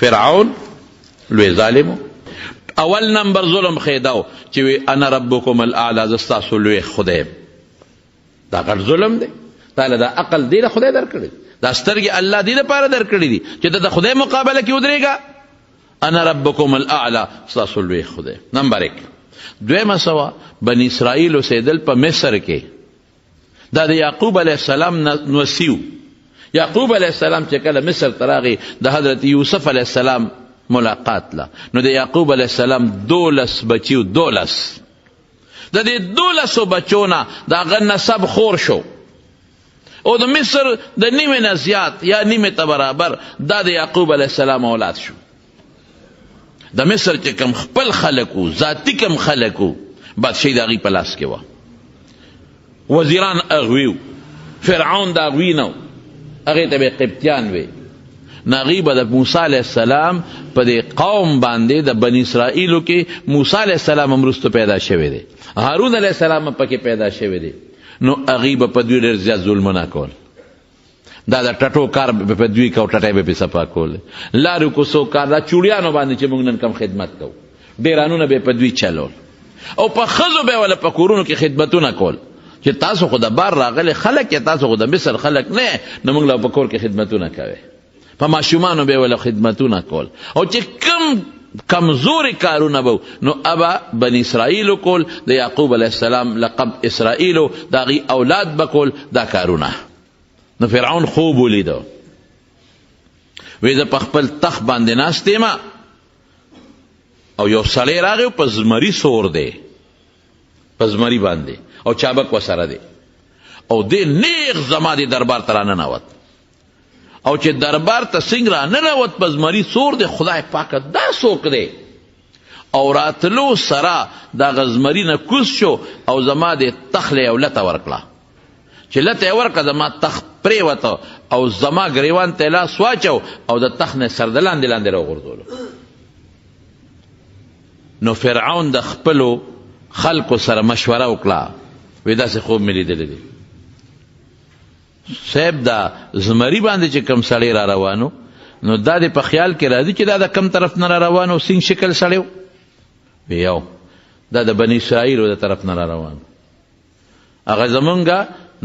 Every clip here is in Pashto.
فرعون لوی ظالمو. اول نمبر ظلم خیداو چې وی انا ربکم الاعلی، زه ستاسو لوی خدایم. دا غټ ظلم دی. تعالی دا عقل دی له خدای درکړی، دا سترګې الله دی لپاره درکړی دي چې ته د خدای مقابله کې ودرېږه. انا ربکم الاعلی، ستاسو لوی خدای. نمبر 1. دویمه سوا بنی اسرائیل اوسېدل په مصر کې. دا د یعقوب علیه السلام نوسیو. یعقوب علیه السلام چې کله مصر ته راغی د حضرت یوسف علیه السلام ملاقات لا، نو د یعقوب علیه السلام 12 بچیو. 12 د دې 12 بچو نه د هغه نسب خور شو، او د مصر د نیمې نه زیات یا نیمې ته برابر دا د یعقوب علیه السلام اولاد شو. د مصر چې کم خپل خلک وو، ذاتي کم خلک وو، بادشاهي د هغوی په لاس کې وه، وزیران هغوی وو، فرعون د هغوی نه و، هغې ته به قبطیان وی. نو هغوی به د موسی علیه السلام په دې قوم باندې د بني اسرائیلو کې موسی علیه السلام هم وروسته پیدا شوی دی، هارون علیه السلام هم پکې پیدا شوی دی. نو هغوی به په دوی ډېر زیات ظلمونه کول. دا د ټټو کار په دوی کو، ټټی به پې صفا کول، لارو کوڅو کار، دا چوړیانو باندې چې موږ نن کم خدمت کوو، ډیرانونه به په دوی چلول، او په ښځو به ولا په کورونو کې خدمتونه کول چې تاسو خو د بار راغلي خلک یې، تاسو خو د مصر خلک نه، نو موږ له په کور کې خدمتونه کوئ. په ماشومانو به ولا خدمتونه کول، او چې کم کمزوري کارونه به نو ابا بني اسرائیلو کول، د یعقوب علیه السلام لقب اسرائیلو، د هغوی اولاد به کول دا کارونه. نو فرعون خوب ولیدو، وی زه په خپل تخت باندې ناست یم او یو سړی راغی په زمري سور دی، په زمري باندې، او چابک ورسره دی، او دی نیغ زما د دربار ته راننوت. او چې دربار ته څنګه راننوت په زمري سور دی، خدای پاکه دا څوک دی؟ او راتلو سره دغه زمري نه کوز شو او زما د تخت له یو لته ورکړه. چې لته یې ورکړه زما تخت پرېوته او زما ګریوان ته لاس واچو او د تخت نه سر د لاندې لاندې راوغورځولو. نو فرعون د خپلو خلکو سره مشوره وکړه، وی داسې خوب مې لیدلی دی صاحب، دا زمري باندې چې کم سړی را روانو، نو دا د په خیال کې راځي چې دا د کم طرف نه را روانو، سینګ شکل سړی و؟ یو دا د بني اسرائیلو د طرف نه را روانو، هغه زمونږ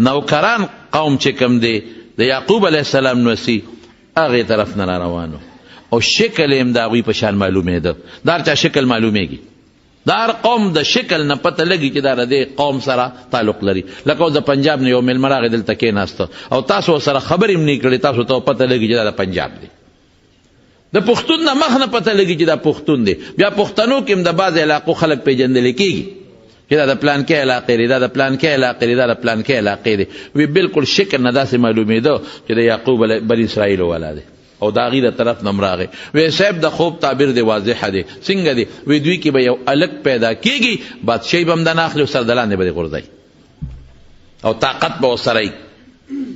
نوکران قوم چې کم دی د یعقوب علیه السلام نوسی، هغې طرف نه را روانو، او شکل یې هم د هغوی په شان معلومېده. دا هر چا شکل معلومیږي، دا هر قوم د شکل نه پته لګي چې دا د دې قوم سره تعلق لري. لکه اوس د پنجاب نه یو میلمه راغی دلته کېناسته، او تاسو ورسره خبرې هم نه کړې، تاسو ته پته لګي چې دا د پنجاب دی. د پښتون نه مخ نه پته لګي چې دا پښتون دی. بیا پښتنو کې هم د بعضې علاقو خلک پیژندلی کېږي چې دا د پلانکې علاقې دی، دا د پلانکې علاقې دی، دا د پلانکې علاقې دی. وی بالکل شکل نه داسې معلومېده چې د یعقوب بني اسرائیلو والا دی، او د هغې د طرف نه هم راغی. وی صاحب د خوب تعبیر دی واضحه دی. څنګه دی؟ وی دوی کې به یو الک پیدا کېږي، بادشاهي به هم د نه اخلي او سر د لاندې به دې غورځوي، او طاقت به ورسره وي،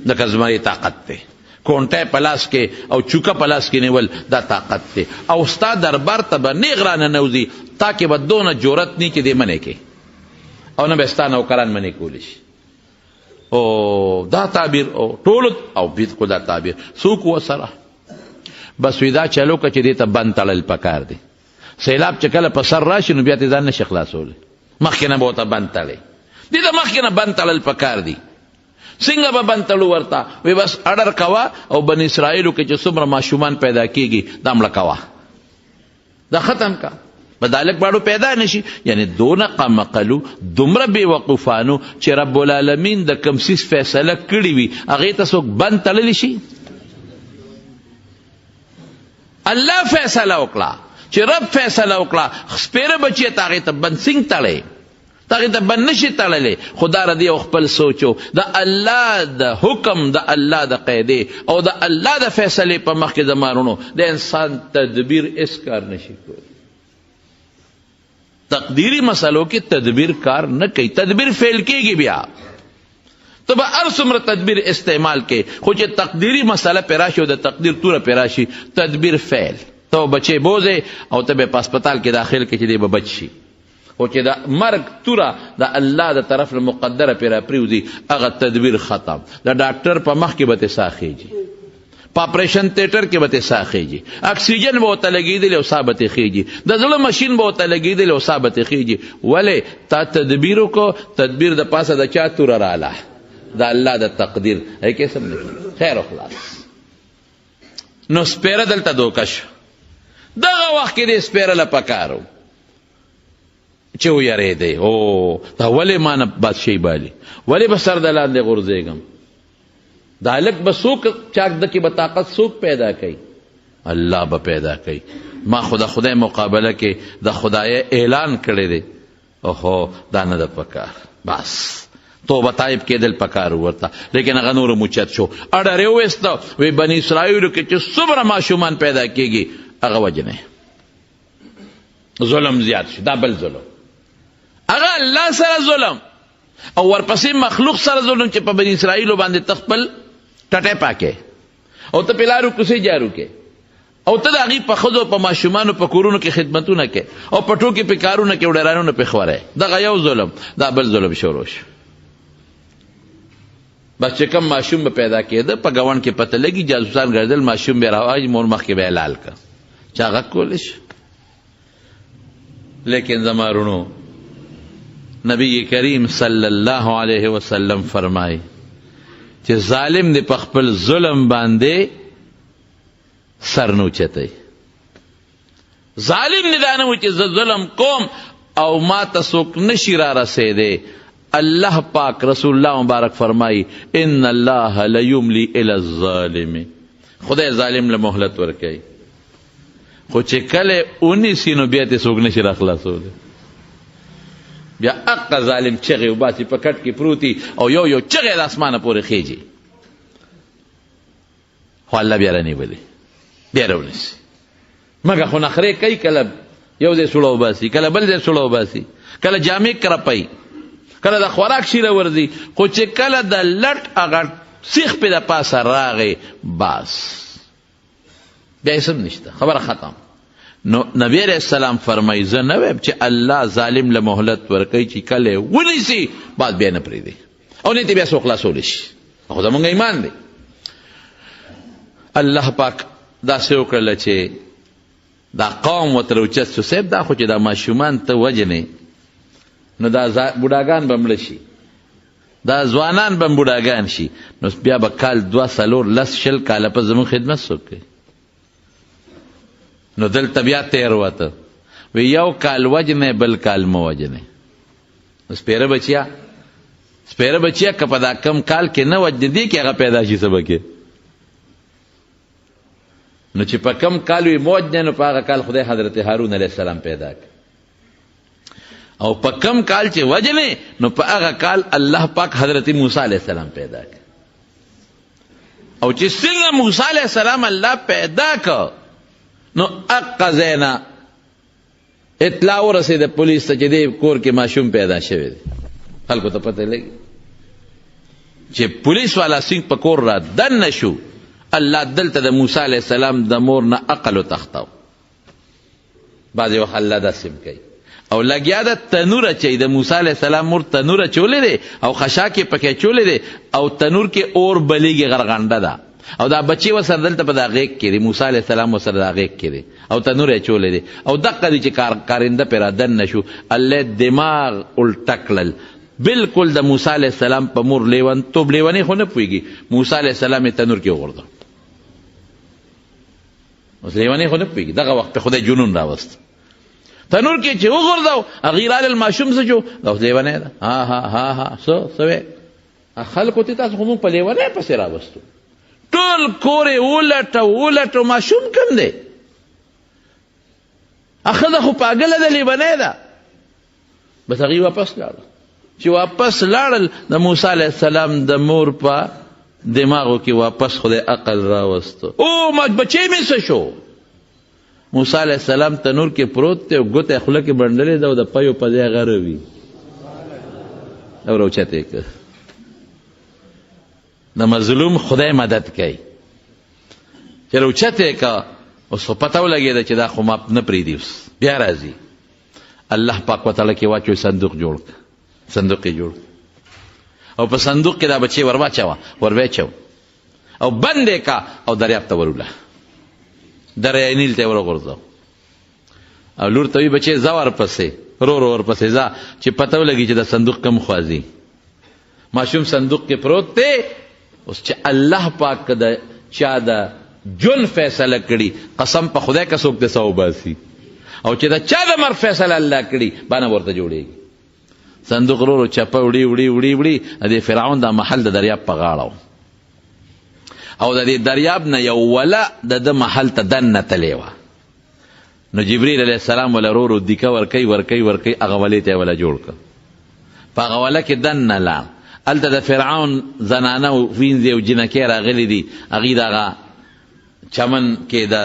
لکه زمري طاقت دی. کونټی په لاس کې او چوکه په لاس کې نیول دا طاقت دی. او ستا دربار ته به نیغ راننوځي، تا کې به دونه جرأت نه چې دې منې کې، او نه به ستا نوکران منې کولی شي. او دا تعبیر او ټولو او بالکل دا تعبیر څوک ورسره بس وی دا چلو که چې دې ته بند تړل پکار دی. سیلاب چې کله په سر راشي نو بیا ته ځان نشي خلاصولی، مخکې نه به ورته بند تړی، دې ته مخکې نه بند تړل پکار دی. څنګه به بند تړو ورته؟ وی بس اډر کوه، او بني اسرائیلو کې چې څومره ماشومان پیدا کېږي دا مړه کوه، دا ختم کا، به دا هلک باړو پیدا نشي. یعنی دونه قمقلو، دومره بې وقوفانو چې رب العالمین د کوم څیز فیصله کړې وي هغې ته څوک بند تړلی شي؟ الله فیصله وکړه چې رب فیصله وکړه سپیره بچی ته هغې ته بند څنګه تړی؟ ته هغې ته بند نشي تړلی. خو دا ردی او خپل سوچو د الله د حکم، د الله د قیدې او د الله د فیصلې په مخ کې زمانونو د انسان تدبیر هېڅ کار نشي کولی. تقدیری مسئلو کې تدبیر کار نه کوي، تدبیر فیل کېږي. بیا ته به هر څومره تدبیر استعمال کې، خو چې تقدیری مسئله پې راشي او د تقدیر توره پې راشي، تدبیر فیل. ته به بچې بوځې او ته به په هسپتال کې داخل کې چې دی به بچ شي، خو چې د مرګ توره د الله د طرف نه مقدره پې را پرېوځي، هغه تدبیر ختم. د ډاکټر په مخ کې به تې ساه خېږي، په اپریشن تیټر کې به ته ساه خیږي، اکسیجن به ورته لګېدلی او ساه به ته خیږي، د زړه مشین به ورته لګېدلی او ساه به ته خیږي. ولې تا تدبیر وکړو، تدبیر د پاسه د چا توره راله، د الله د تقدیر. کې سم نه خیر او خلاص. نو سپیره دلته دوکه شو. دغه وخت کې د سپیره له پکارو چې ویرېدی، او دا ولې ما نه بادشاهي بالي، ولې به سر د لاندې غورځېږم، دا هلک به څوک چاک د کې به طاقت څوک پیدا کوي؟ الله به پیدا کوي. ما خو د خدای مقابله کې د خدای اعلان کړی دی. اوهو دا نه ده پکار، بس توبه طایب کېدل پکار ورته. لیکن هغه نور موچت شو، اډر یې وویسته، وی بني اسرائیلو کې چې څومره ماشومان پیدا کېږي هغه وجنې. ظلم زیات شو، دا بل ظلم، هغه الله سره ظلم او ورپسې مخلوق سره ظلم چې په بني اسرائیلو باندې تخپل ټټې پاکې او ته پلارو کوسې جارو کې او ته د هغې په ښځو په ماشومانو په کورونو کې خدمتونه کې او په ټوکې په کارونه کې وډیرانونه پې خوری. دغه یو ظلم، دا بل ظلم شروع شو. بس چې کم ماشوم به پیدا کېده په ګاونډ کې پته لګي، جاسوسان ګرځېدل، ماشوم به راواجي، مور مخکې به یې لال کړ، چا غږ کولی شو. لیکن زما رونو نبی کریم صلی الله علیه وسلم فرمای چې ظالم دې په خپل ظلم باندې سر نه اوچتوي. ظالم دې دا نه وایي چې زه ظلم کوم او ما ته څوک نشي را رسېدی. الله پاک رسول الله مبارک فرمای ان الله لیملی الی الظالم، خدای ظالم له مهلت ورکوي، خو چې کله ونیسي نو بیا ته څوک نشي را خلاصولی. بیا اقا ظالم چغې وباسي په کټ کې پروتي او یو یو چغې د اسمانه پورې خیجي، خو الله بیا رانیولي، بیا راونیسي. مګه خو نخرې کوي، کله یو ځای سوړه وباسي، کله بل ځای سوړه وباسي، کله جامې کرپوي، کله د خوراک شیله ورځي، خو چې کله د لټ هغه سیخ پې د پاسه راغی بس بیا یې سم نشته، خبره ختم. نو نبی علیہ السلام فرمایي زه نه وایم چې الله ظالم له مهلت ورکوي چې کله ونیسي بعد بیا نه پرېږدي او نه ته بیا څوک خلاصولی شي. خو زمونږ ایمان دی. الله پاک داسې وکړله چې دا قوم ورته اوچت شو، صاحب دا خو چې دا ماشومان ته وجنې نو دا بوډاګان به مړه شي، دا ځوانان به بوډاګان شي، نو بیا به کال 2 4 10 20 کاله په زموږ خدمت څوک کوي؟ نو دلته بیا تیر وته وی یو کال وجنې بل کال مه وجنې. سپیره بچیا که په دا کم کال کې نه وجنې دی کې هغه پیدا شي څه به کې؟ نو چې په کم کال وي مه وجنې نو په هغه کال خدای حضرت هارون علیه السلام پیدا کړ، او په کم کال چې وجنې نو په هغه کال الله پاک حضرت موسی علیه السلام پیدا کړ. او چې څنګه موسی علیه السلام الله پیدا کړ نو اقا زینا اطلاع ورسېده پولیس ته چې دې کور کې ماشوم پیدا شوی دی. خلکو ته پته لګي چې پولیس والا سنګ په کور را دننه شو، الله دلته د موسی علیه السلام د مور نه عقل وتښتاو. بعضې وخت الله داسې کوي او لګیا د تنور اچوي. د موسی علیه السلام مور تنور اچولی دی او خشاک یې پکې اچولی دی او تنور کې اور بلیږي غرغنډه ده او دا بچی ورسره دلته په دا غیږ کې دی، موسی علیه السلام ورسره دا غیږ کې دی او تنور یې اچولی دی او دقه دی چې کارنده پرې را دننه شو، الله دماغ الټه کړل. بالکل د موسی علیه السلام په مور لیونتوب، لیونی خو نه پوهېږي، موسی علیه السلام یې تنور کې وغورځو. اوس لیونی خو نه پوهېږي، دغه وخت په خدای جنون راوست. تنور کې چې وغورځو هغې رالل ماشوم څه شو؟ دا اوس لیونی ده. ها ها ها ها څه وی خلکو ته تاسو خو مونږ په لیونی پسې راوستو، ټول کور یې ولټو ماشوم کم دی؟ ښځه خو پاګله ده، لیونی ده. بس هغې واپس لاړل. چې واپس لاړل د موسی علیه السلام د مور په دماغو کې واپس خدای عقل راوستو. او بچی مې څه شو؟ موسی علیه السلام تنور کې پروت دی او ګوته خوله کې بنډلې ده او د پیو په ځای غره وي او راوچته یې کړ. د مظلوم خدای مدد کوي. چې راوچته یې کړه اوس خو پته ولګېده چې دا خو ما نه پرېږدي. اوس بیا راځي الله پاک وتعالی کې واچوي، صندوق جوړ کړ، صندوق یې جوړ او په صندوق کې دا بچی ور واچوه او بندې کا او دریاب ته ورولله، دریای نیل ته ورغورځو. او لور ته وی بچې ځه ورپسې، رو رو ورپسې ځه چې پته ولګي چې د صندوق کم خوازي. ماشوم صندوق کې پروت دی. اوس چې الله پاک د چا د جون فیصله کړي، قسم په خدای که څوک د سو باسي، او چې د چا د مر فیصله الله کړي باندې ورته جوړېږي. صندوق رو رو چپه وړي وړي وړي وړي د فرعون دا محل د دریاب په غاړه، او د دې دریاب نه یو وله د محل ته دننه تلې وه. نو جبریل علیه السلام ولا رو رو دیکه ورکوي ورکوي ورکوي، هغه ولې ته یې وله جوړ کړ. په هغه وله کې دننه لاړ. هلته د فرعون زنانه او وینځې او جنکۍ راغلي دي، هغوی د هغه چمن کې د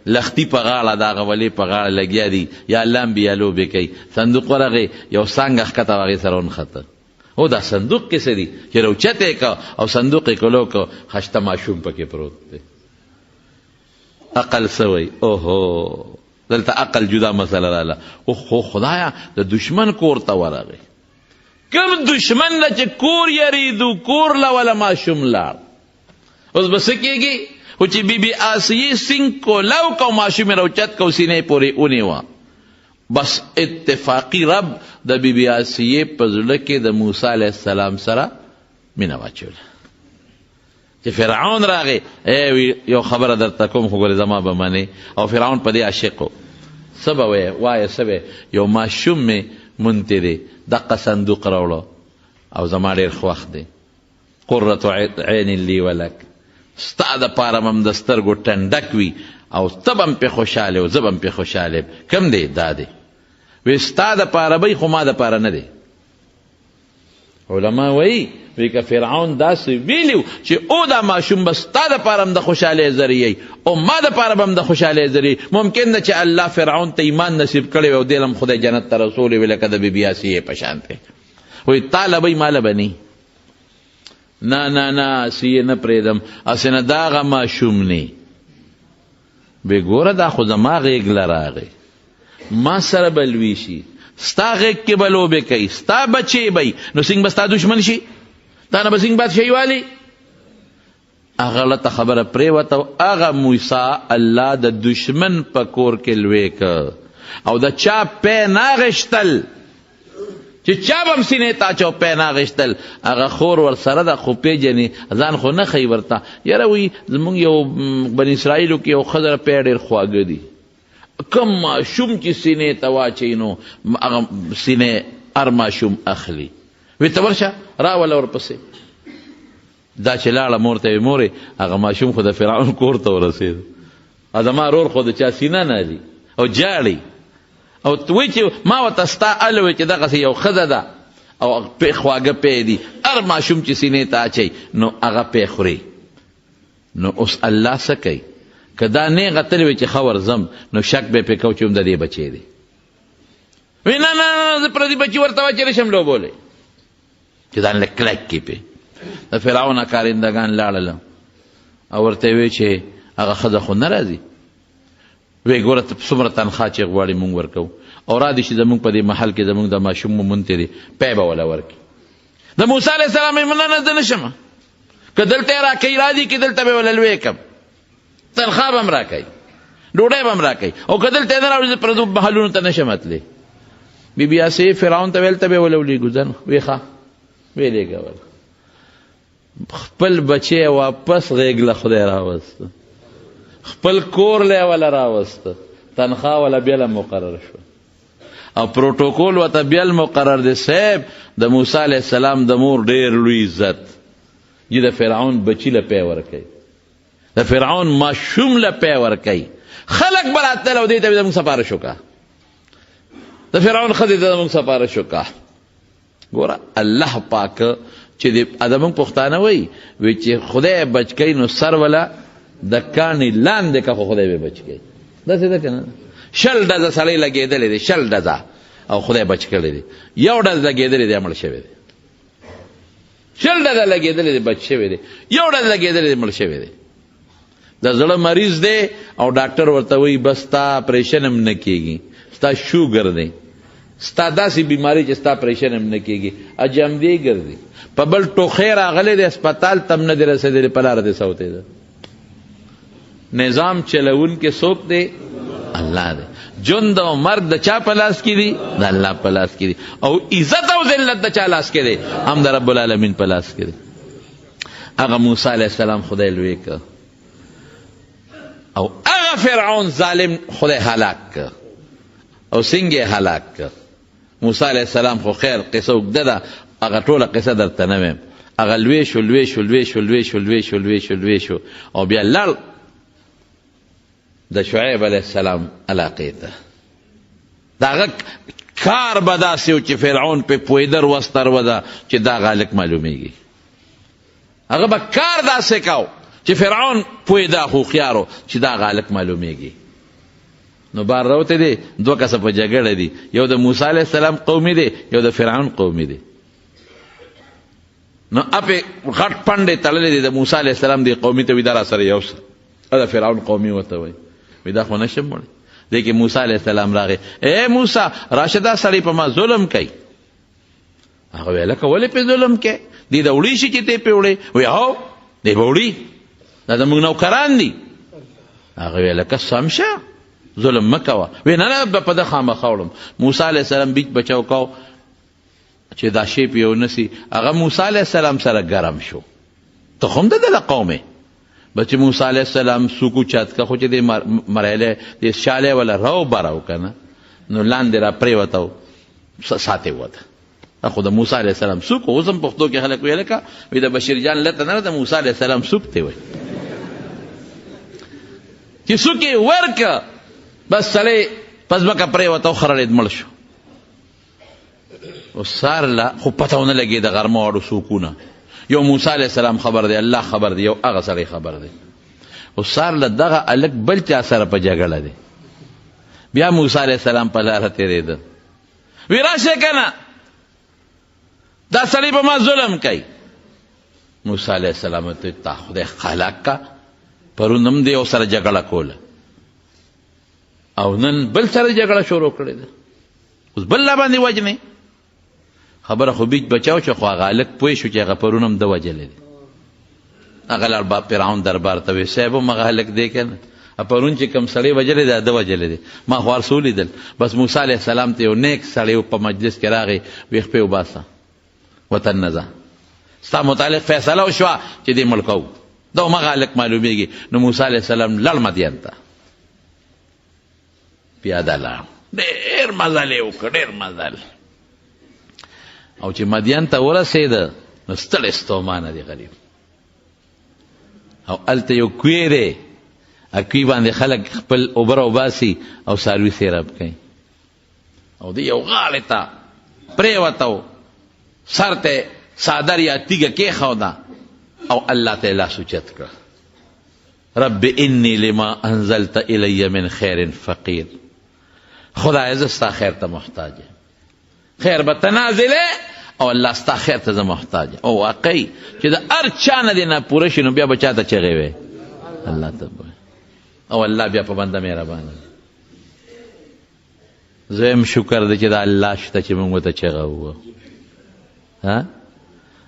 لختی په غاړه د هغه ولې په غاړه لګیا دي، یا الله انبیا لوبې کوي. صندوق ورغی، یو څانګه ښکته هغې سره ونښته. او دا صندوق کې څه دي چې روچت یې که او صندوق یې کلو که خشته ماشوم پکې پروت دی. عقل څه وایي؟ اوهو دلته عقل جدا مسله راله. اوهو خدایا د دشمن کور ته ورغی. کوم دشمن نه چې کور یریدو کور له وله ماشوم لاړ. اوس به څه کېږي؟ خو چې بی بی آسیې سینګ کو لو کو ماشوم یې روچت کو سینې پورې ونیوه، بس اتفاقی رب د بی بی آسیې په زړه کې د موسی علیه السلام سره مینه واچوله. چې فرعون راغی، یو خبره درته کوم خو ګورې زما به منې. او فرعون په دې عاشق و. څه به وایې وایه څه به یو ماشوم مې مونتی دی، دقه صندوق راوړه او زما ډېر خوښ دی، قرة عین لی ولک، ستا دپاره به م د سترګو ټنډک وي او ته به م پې خوشحاله او زه به م پې خوشحاله یم. کم دی؟ دا دی. وی ستا دپاره به خو ما دپاره نه دی. علما وایي وی که فرعون داسې ویلي چې او دا ماشوم به ستا دپاره م د خوشحالۍ ذریعه او ما دپاره به م د خوشحالۍ ذریعه، ممکن ده چې الله فرعون ته ایمان نصیب کړی وي او دې له خدای جنت ته رسولی وي لکه د بی بی آسیې په شان دی. وایي تا له به ما له به نی، نه نه نه آسیې نه پرېږدم، هسې نه دا هغه ماشوم نی. وی ګوره دا خو زما غېږ له راغی، ما سره به لوی شي، ستا غېږ کې به لوبې کوي، ستا بچې به نو څنګه به ستا دشمن شي؟ تا نه به څنګه بادشاهي والي؟ هغه غلطه خبره پرېوته او هغه موسی الله د دشمن په کور کې لوی که او د چا پی نه اخېستل چې چا به م سینې ته اچو پی نه اخېستل. هغه خور ورسره ده خو پېژنې ځان خو نه ښیي ورته. یاره وایي زمونږ یو بني اسرائیلو کې یو ښځه پی ډېر خواږه دي، کم ماشوم چې سینې ته واچوي نو هغه سینې هر ماشوم اخلي. وی ته ورشه راوله ورپسې. دا چې لاړه مور ته وی مورې هغه ماشوم خو د فرعون کور ته ورسېد، زما رور خو د چا سینه نه دي او جاړي. او وی چې ما ورته ستا هله وی چې دغسې یو ښځه ده او خواږه پی دي، هر ماشوم چې سینې ته اچوي نو هغه پی خوري. نو اوس الله څه کوي؟ که دا نیغه تلې وی چې ښه ورځم نو شک به پې کو چې هم د دې بچی دی. وی نه نه زه پردي بچي ورته واچولی شم لوبولی چې ځان له کلک کې پې. د فرعون کارندګان لاړله او ورته یې وی چې هغه ښځه خو نه راځي. وی ګوره ته څومره تنخوا چې غواړې مونږ ورکوو او را دي چې زمونږ په دې محل کې زمونږ د ماشوم مونتی دی پی به وله ورکړي. د موسی علیه السلام یې نه نه زه نه شمه، که دلته یې را کوي را دي کې دلته به وله لوی کړم، تنخوا به م را کوي، ډوډۍ به م را کوي، او که دلته یې نه راوړي زه پردو محلونو ته نه شم تللی. بی بی آسیې فرعون ته ویل ته به یې وله ولیږو ځه نو. وی ښه ویې لېږول. خپل بچی واپس غېږ له خدای راوسته، خپل کور له یې وله راوسته، تنخوا وله بېله مقرر شوه او پروتوکول ورته بېل مقرر دی. صاحب د موسی علیه السلام د مور ډېر لوی عزت چې د فرعون بچي له پی ورکوي، د فرعون ماشوم له پی ورکوي. خلک به راتلل او دې ته به زموږ سپارش وکړه، د فرعون ښځې ته زموږ سپارش وکړه. ګوره الله پاک چې زموږ پښتانه وایي وی چې خدای بچ کوي نو سر وله د کاڼي لاندې که خو خدای به بچ کوي. داسې ده که نه؟ 60 ډزه سړی لګېدلی دی، 60 ډزه او خدای بچ کړی دی. یو ډز لګېدلی دی مړ شوی دی، 60 ډزه لګېدلی دی بچ شوی دی، یو ډز لګېدلی دی مړ شوی دی. د زړه مریض دی او ډاکټر ورته وایي بس ستا اپریشن هم نه کېږي، ستا شوګر دی، ستا داسې بیماری چې ستا پریشن هم نه کېږي اجم دی ګرځي په بل ټوخی راغلی دی اسپتال تم نه دی رسېدلی په لاره دی سوتی ده نظام چلوونکی څوک دی الله دی ژوند او مرګ د چا په لاس کې دي د الله په لاس کې دي او عزت او ذلت د چا لاس کې دی هم د رب العالمین په لاس کې دی هغه موسی علیه السلام خدای لوی که او هغه فرعون ظالم خدای هلاک که او څنګه یې هلاک که موسی علیه السلام خو خیر قصه اوږده ده هغه ټوله قصه درته نه ویم هغه لوی شو لوی شو لوی شو لوی شو لوی شو لوی شو لوی شو او بیا لړ د شعیب علیه السلام علاقې ته د هغه کار به داسې و چې فرعون پې پوهېده وستر وده چې دا هلک معلومیږي هغه به کار داسې کو چې فرعون پوهېده هوښیار و چې دا هلک معلومیږي نو بار راوتی دی دوه کسه په جګړه دي یو د موسی علیه السلام قومي دی یو د فرعون قومي دی نو اپې غټ پنډې تړلې دي د موسی علیه السلام دی قومي ته وي دا را سره یو څه د فرعون قومي ورته وایي وی دا خو نشم وړی دی کې موسی علیه السلام راغی ای موسی راشه دا سړی په ما ظلم کوي هغه ویل لکه ولې پې ظلم کوي دی د وړي شي چې تی پې وړی وی هو دی به وړي دا زموږ نوکران دي هغه ویل لکه سم شه ظلم مه کوه وی نه نه به په ده خامخا وړم موسی علیه السلام بیچ بچاو کو چې دا شی پې یو نسي هغه موسی علیه السلام سره ګرم شو ته خو هم د ده د قومې بچ موسی علیه السلام سوکو چات کا خو چې د مرحله د شاله ولا راو براو کنه نو لاندې را پریوتاو ساتي وته خو د موسی علیه السلام سوکو اوسم پښتو کې خلک ویل کا وی د بشیر جان لته نه د موسی علیه السلام سوک ته وي چې سوکي ورک بس سړی پس بکه پریوتاو خرړې مړ شو او سار لا خو پتاونه لګي د غرمه وړو سوکونه یو موسی علیه السلام خبر دی الله خبر دی یو هغه سړی خبر دی او سار له دغه الک بل چا سره په جګړه دی بیا موسی علیه السلام په لاره تېرېده وی راشه کنه دا سړی په ما ظلم کوي موسی علیه السلام ته تا خدای خلاق کا پرون هم دی او سره جګړه کوله او نن بل سره جګړه شروع کړې ده اوس بل لا باندې وجنې خبره خو بیچ بچاو چې خو هغه هلک پوه شو چې هغه پرون هم ده وجلی دی هغه لاړ فرعون دربار ته وی صاحب هم هغه هلک دی که نه پرون چې کوم سړی وجلی دی ده وجلی دی ما خو هر څه ولیدل بس موسی علیه السلام ته یو نیک سړی په مجلس کې راغی ویښ پې وباسه وطن نه ځه ستا متعلق فیصله وشوه چې دې مړ کوو دا همغه هلک معلومیږي نو موسی علیه السلام لړ مدین ته پیاده لاړ ډېر مزل یې وکړ ډېر مزل او چې مدین ته ورسېده نو ستړی ستومانه دی غریب او هلته یو کوی دی کوی باندې خلک خپل اوبه راوباسي او څاروي سیراب کوي او دی یو غاړې ته پرېوتو سر ته څادر یا تیږه کېښوده او الله ته یې لاس اوچت کړه رب انی لما انزلت الی من خیر فقیر خدای زه ستا خیر ته محتاج یم خیر به ته نازلې او الله ستا خیر ته زه محتاج یم او واقعي چې د هر چا نه دې نه پوره شي نو بیا به چا ته چغې وی الله ته او الله بیا په بنده مهربانه دی زم شکر دی چې د الله شته چې موږ ته چغه وو ها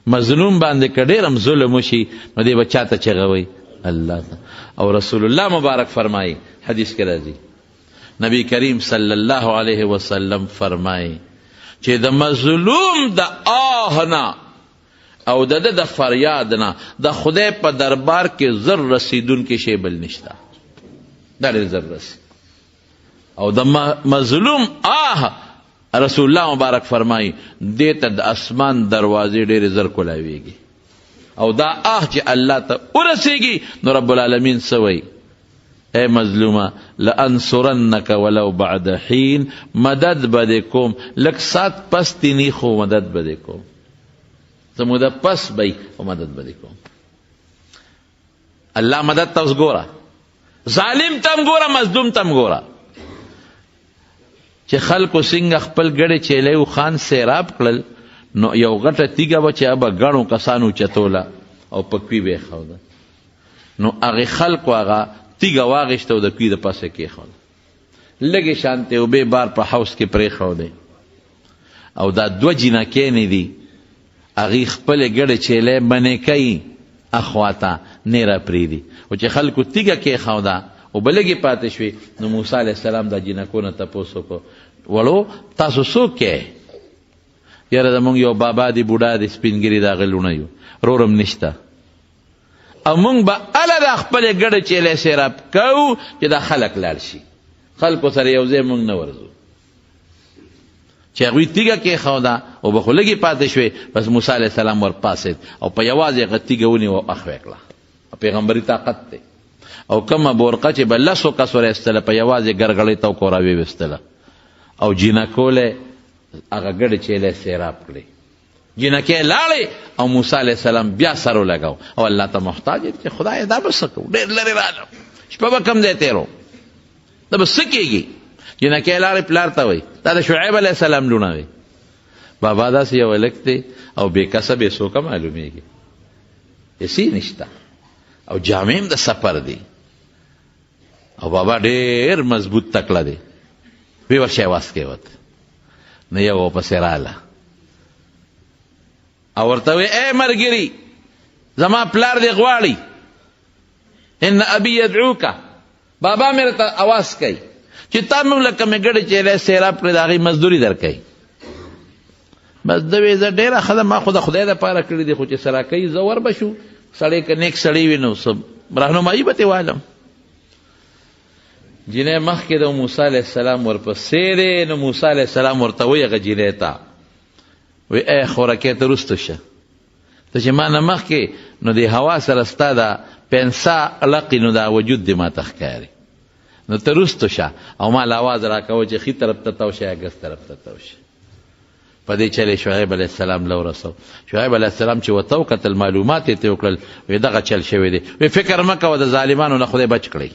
مظلوم باندې که ډېر هم ظلم وشي نو دی به چا ته چغه وی الله ته او رسول الله مبارک فرمایي حدیث کې راځي نبی کریم صلی الله علیه وسلم فرمایي چې د مظلوم د آه نه او د فریاد نه د خدای په دربار کې زر رسیدونکي شی بل نشته دا ډېر زر رسي او د مظلوم آه رسول الله مبارک فرمایي دې ته د اسمان دروازې ډېرې زر کولاویږي او دا آه چې الله ته ورسیږي نو رب العالمین څه وایي اے مظلومه لانصرنک ولو بعد حین مدد بده کوم لک سات پس تینی خو مدد بده کوم زه مدد پس بی او مدد بده کوم الله مدد تا اوس ګوره ظالم تم ګوره مظلوم تم ګوره چې خلکو څنګه خپل ګړې چیلی و خان سیراب کړل نو یو غټه تیږه وه چې هغه به ګڼو کسانو چتوله او په کوي به یې ښوده نو هغې خلکو هغه تیږه واغېسته او د کوي د پاسه کېښوده لږې شانتې اوبې بار په حوض کې پرېښودې او دا 2 جنکینې دي هغې خپلې ګډې چیلې منې کوي اخواته نه را پرېږدي او چې خلکو تیږه کېښوده او بلګې پاتې شوې نو موسی علیه السلام دا جنکو نه تپوس وکړو وړو تاسو څوک یې یاره زمونږ یو بابا دی بوډا دی سپینګیري د هغه لوڼه یو رورم نشته او مونږ به هله دا خپلې ګډې چیلې سیراب کوو چې دا خلک لاړ شي خلکو سره یو ځای مونږ نه ورځو چې هغوی تیږه کېښوده او به خو لږې پاتې شوې بس موسی علیه السلام ورپاسېد او په یوازې هغه تیږه ونیوه او اخ یې کړه پیغمبري طاقت دی او کومه بورقه چې به 10 کسو راایستله په یوازې ګرګړۍ ته وکړه راویویستله او جینکوله هغه ګډې چیلې سیراب کړې جینکې لاړې او موسی علیه السلام بیا سر ولګاو او الله ته محتاج چې خدای دا به څه کوو ډېر لرې راغلم شپه به کم ځای تېرو دا به څه کېږي جینکې لاړې پلار ته وایي دا د شعیب علیه السلام لوڼه وی بابا داسې یو هلک دی او بې کسه بې څوکه معلومېږي هېڅ نشته او جامې هم د سفر دی او بابا ډېر مضبوط تکړه دی وی ورشئ واس کې وت نه یو ورپسې راله او ورته وی ای ملګري زما پلار دې غواړي ان ابي يدعوک بابا مې راته اواز کوي چې تا موږ له کومې ګډې چیلې سیراب کړې د هغې مزدوري در کوي بس ده وی زه ډېره ښه ده ما خو د خدای دپاره کړي دي خو چې سره کوي زه ور به شو سړی که نیک سړی وي نو څه رهنمایي به ترې والم جینۍ مخکې د موسی علیه السلام ورپسې دی نو موسی علیه السلام ورته وایي هغه جینۍ ته وی ای خورکې ته رستو شه ته چې ما نه مخکې نو د هوا سره ستا د پنسا لقي نو دا وجود دی ما ته ښکاري نو ته رستو شه او ما له اواز راکوه چې ښي طرف ته تو شه یا ګس طرف ته تو شه په دې چل شعیب علیه السلام له ورسو شعیب علیه السلام چې ورته وکتل معلومات یې ته وکړل وی دغه چل شوی دی وی فکر مه کوه د ظالمانو نه خدای بچ کړئ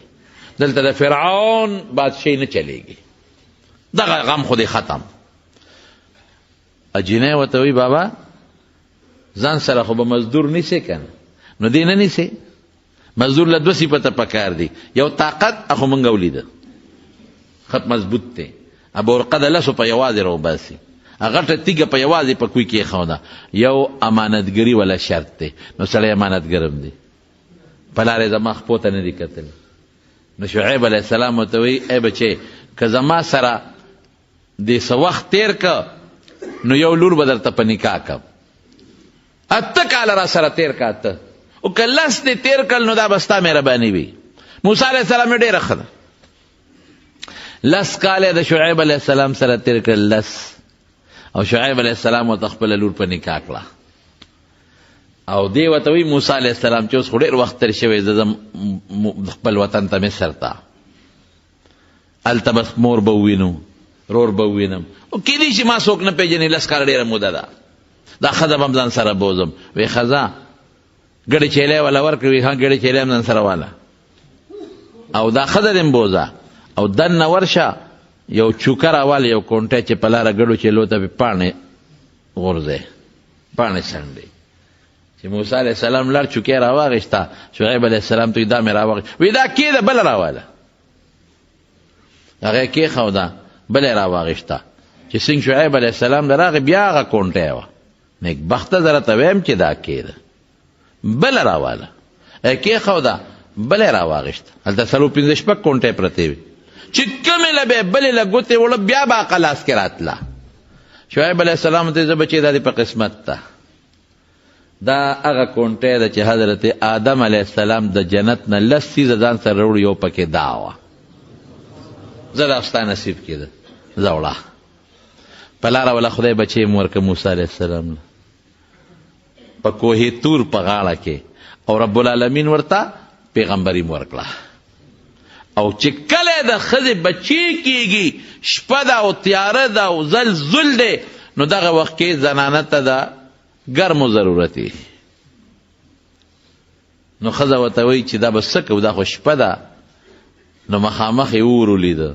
دلته د فرعون بادشاهي نه چلیږي دغه غم خو دې ختم جینۍ ورته وی بابا ځان سره خو به مزدور نیسې که نه نو دې نه نیسې مزدور له 2 صفته پکار دی یو طاقت اخو موږ ولیده خط مضبوط دی ابورقه د 10 په یوازې راوباسي هغه ته تیږه په یوازې په کوی کېښوده یو امانتګري ولا شرط دی نو سړی امانتګرم دی په لارې زما خپو ته نه دي کتلی نو شعیب علیه السلام ورته وایي ای بچې که زما سره دې څه وخت تېر که نو یو لور به درته په نکاح کم 8 کاله را سره تېر که 8 او که 10 دې تېر کړل نو دا به ستا مهرباني وي موسی علیه السلام یې ډېره ښه ده 10 کاله د شعیب علیه السلام سره تېر کړل 10 او شعیب علیه السلام ورته خپله لور په نکاح کړه او دی ورته وایي موسی علیه السلام چې اوس خو ډېر وخت تېر شوی زه ځم خپل وطن ته مصر ته هلته به مور به ووینو رور به ووینم او کیدای شي ما څوک نه پېژني 10 کاله ډېره موده ده دا ښځه به هم ځان سره بوځم وی ښځه ګډې چیلې والا ورکړې وي ها ګډې چیلې هم ځان سره واله او دا ښځه دې هم بوځه او دننه ورشه یو چوکه راواله یو کونټی چې په لاره ګډو چیلو ته پې پاڼې غورځئ پاڼې څنډئ چې موسی علیه السلام لار چوکۍ راواغېسته شعیب علیه السلام ته دا مې راواغېست وی دا کېده بله راواله هغه یې کېښوده بله یې راواغېسته چې څنګه شعیب علیه السلام له راغې بیا هغه کونټی وه نیکبخته زه راته ویم چې دا کېده بله راواله یې کېښوده بله یې راواغېسته هلته 4-5 کونټۍ پرتې وي چې کومې له به بلې له ګوتې وړه بیا به هغه لاس کې راتله شعیب علیه السلام ته زه بچې دا دې په قسمت ته دا هغه کونټۍ ده چې حضرت آدم علیه السلام د جنت نه 10 څیزه ځان سره راوړي یو پکې دا وه زه دا ستا نصیب کېده زه وړه په لاره وله خدای بچې م ورکه موسی علیه السلام په کوه تور په غاړه کې او رب العالمین ورته پیغمبري م ورکړه او چې کله د ښځې بچی کېږي شپه ده او تیاره ده او زلزل دی نو دغه وخت کې زنانه ته د ګرمو ضرورت وي نو ښځه ورته وایي چې دا به څه کوو دا خو شپه ده نو مخامخ یې اور ولیده